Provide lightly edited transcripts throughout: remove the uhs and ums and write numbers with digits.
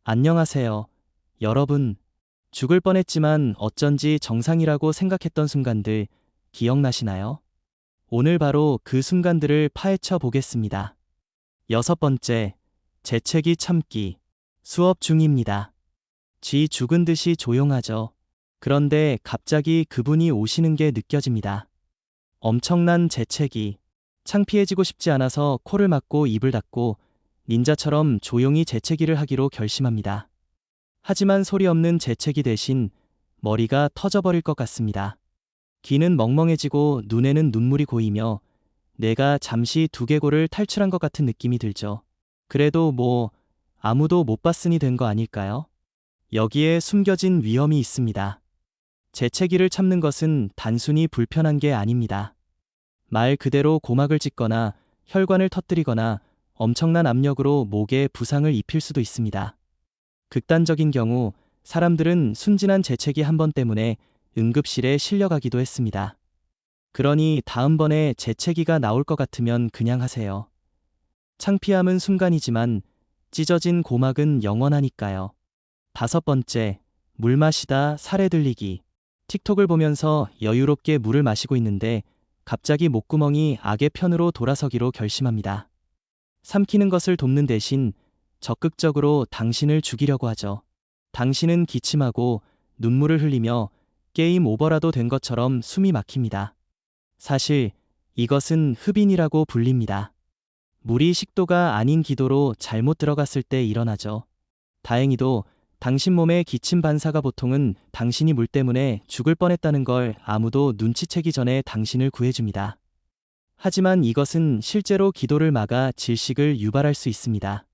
안녕하세요. 여러분, 죽을 뻔했지만 어쩐지 정상이라고 생각했던 순간들 기억나시나요? 오늘 바로 그 순간들을 파헤쳐 보겠습니다. 여섯 번째, 재채기 참기. 수업 중입니다. 쥐 죽은 듯이 조용하죠. 그런데 갑자기 그분이 오시는 게 느껴집니다. 엄청난 재채기. 창피해지고 싶지 않아서 코를 막고 입을 닫고 닌자처럼 조용히 재채기를 하기로 결심합니다. 하지만 소리 없는 재채기 대신 머리가 터져버릴 것 같습니다. 귀는 멍멍해지고 눈에는 눈물이 고이며 내가 잠시 두개골을 탈출한 것 같은 느낌이 들죠. 그래도 아무도 못 봤으니 된 거 아닐까요? 여기에 숨겨진 위험이 있습니다. 재채기를 참는 것은 단순히 불편한 게 아닙니다. 말 그대로 고막을 찢거나 혈관을 터뜨리거나 엄청난 압력으로 목에 부상을 입힐 수도 있습니다. 극단적인 경우 사람들은 순진한 재채기 한 번 때문에 응급실에 실려가기도 했습니다. 그러니 다음번에 재채기가 나올 것 같으면 그냥 하세요. 창피함은 순간이지만 찢어진 고막은 영원하니까요. 다섯 번째, 물 마시다 사례 들리기. 틱톡을 보면서 여유롭게 물을 마시고 있는데 갑자기 목구멍이 악의 편으로 돌아서기로 결심합니다. 삼키는 것을 돕는 대신 적극적으로 당신을 죽이려고 하죠. 당신은 기침하고 눈물을 흘리며 게임 오버라도 된 것처럼 숨이 막힙니다. 사실 이것은 흡인이라고 불립니다. 물이 식도가 아닌 기도로 잘못 들어갔을 때 일어나죠. 다행히도 당신 몸의 기침 반사가 보통은 당신이 물 때문에 죽을 뻔했다는 걸 아무도 눈치채기 전에 당신을 구해줍니다. 하지만 이것은 실제로 기도를 막아 질식을 유발할 수 있습니다.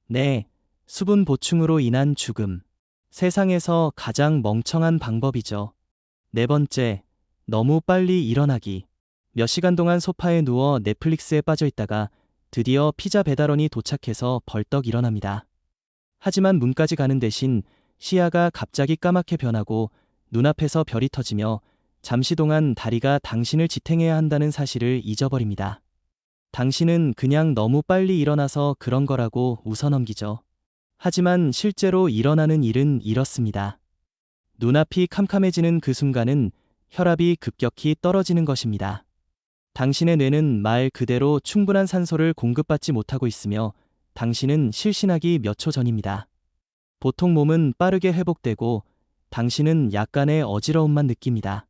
네, 수분 보충으로 인한 죽음. 세상에서 가장 멍청한 방법이죠. 네 번째, 너무 빨리 일어나기. 몇 시간 동안 소파에 누워 넷플릭스에 빠져 있다가 드디어 피자 배달원이 도착해서 벌떡 일어납니다. 하지만 문까지 가는 대신 시야가 갑자기 까맣게 변하고 눈앞에서 별이 터지며 잠시 동안 다리가 당신을 지탱해야 한다는 사실을 잊어버립니다. 당신은 그냥 너무 빨리 일어나서 그런 거라고 웃어넘기죠. 하지만 실제로 일어나는 일은 이렇습니다. 눈앞이 캄캄해지는 그 순간은 혈압이 급격히 떨어지는 것입니다. 당신의 뇌는 말 그대로 충분한 산소를 공급받지 못하고 있으며 당신은 실신하기 몇 초 전입니다. 보통 몸은 빠르게 회복되고 당신은 약간의 어지러움만 느낍니다.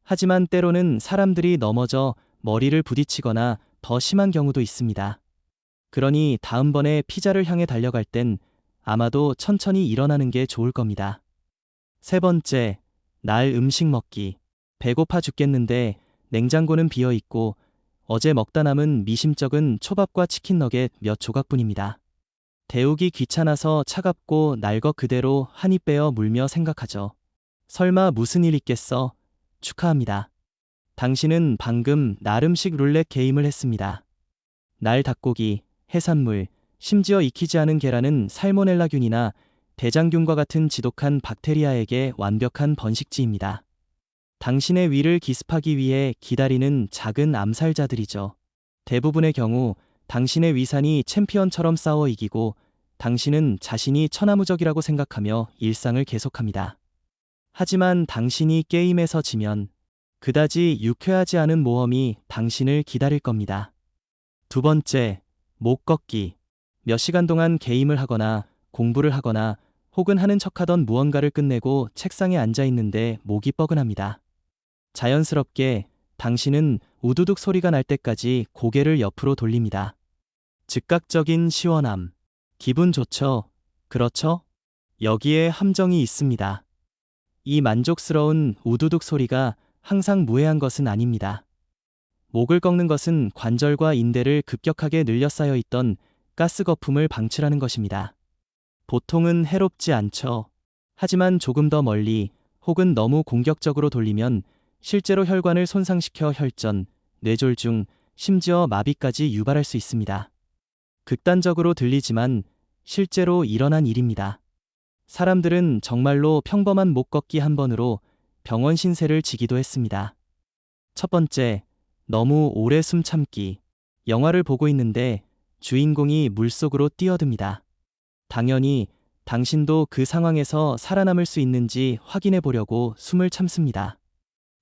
하지만 때로는 사람들이 넘어져 머리를 부딪히거나 더 심한 경우도 있습니다. 그러니 다음번에 피자를 향해 달려갈 땐 아마도 천천히 일어나는 게 좋을 겁니다. 세 번째, 날 음식 먹기. 배고파 죽겠는데 냉장고는 비어 있고 어제 먹다 남은 미심쩍은 초밥과 치킨 너겟 몇 조각뿐입니다. 데우기 귀찮아서 차갑고 날 것 그대로 한 입 베어 물며 생각하죠. 설마 무슨 일 있겠어? 축하합니다. 당신은 방금 날 음식 룰렛 게임을 했습니다. 날 닭고기, 해산물, 심지어 익히지 않은 계란은 살모넬라균이나 대장균과 같은 지독한 박테리아에게 완벽한 번식지입니다. 당신의 위를 기습하기 위해 기다리는 작은 암살자들이죠. 대부분의 경우 당신의 위산이 챔피언처럼 싸워 이기고 당신은 자신이 천하무적이라고 생각하며 일상을 계속합니다. 하지만 당신이 게임에서 지면 그다지 유쾌하지 않은 모험이 당신을 기다릴 겁니다. 두 번째, 목 꺾기. 몇 시간 동안 게임을 하거나 공부를 하거나 혹은 하는 척하던 무언가를 끝내고 책상에 앉아 있는데 목이 뻐근합니다. 자연스럽게 당신은 우두둑 소리가 날 때까지 고개를 옆으로 돌립니다. 즉각적인 시원함. 기분 좋죠? 그렇죠? 여기에 함정이 있습니다. 이 만족스러운 우두둑 소리가 항상 무해한 것은 아닙니다. 목을 꺾는 것은 관절과 인대를 급격하게 늘려 쌓여 있던 가스 거품을 방출하는 것입니다. 보통은 해롭지 않죠. 하지만 조금 더 멀리 혹은 너무 공격적으로 돌리면 실제로 혈관을 손상시켜 혈전, 뇌졸중, 심지어 마비까지 유발할 수 있습니다. 극단적으로 들리지만 실제로 일어난 일입니다. 사람들은 정말로 평범한 목 꺾기 한 번으로 병원 신세를 지기도 했습니다. 첫 번째, 너무 오래 숨 참기. 영화를 보고 있는데 주인공이 물속으로 뛰어듭니다. 당연히 당신도 그 상황에서 살아남을 수 있는지 확인해 보려고 숨을 참습니다.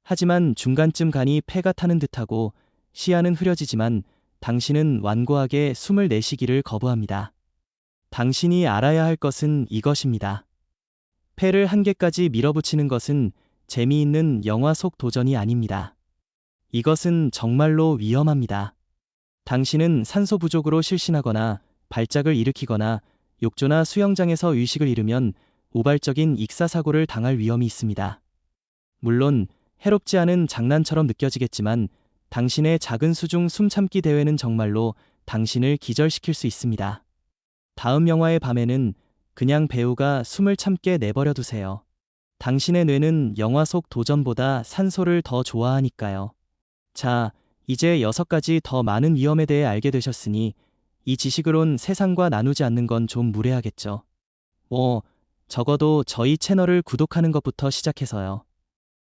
하지만 중간쯤 가니 폐가 타는 듯하고 시야는 흐려지지만 당신은 완고하게 숨을 내쉬기를 거부합니다. 당신이 알아야 할 것은 이것입니다. 폐를 한계까지 밀어붙이는 것은 재미있는 영화 속 도전이 아닙니다. 이것은 정말로 위험합니다. 당신은 산소 부족으로 실신하거나 발작을 일으키거나 욕조나 수영장에서 의식을 잃으면 우발적인 익사사고를 당할 위험이 있습니다. 물론 해롭지 않은 장난처럼 느껴지겠지만 당신의 작은 수중 숨참기 대회는 정말로 당신을 기절시킬 수 있습니다. 다음 영화의 밤에는 그냥 배우가 숨을 참게 내버려 두세요. 당신의 뇌는 영화 속 도전보다 산소를 더 좋아하니까요. 자, 이제 6가지 더 많은 위험에 대해 알게 되셨으니 이 지식으론 세상과 나누지 않는 건 좀 무례하겠죠. 적어도 저희 채널을 구독하는 것부터 시작해서요.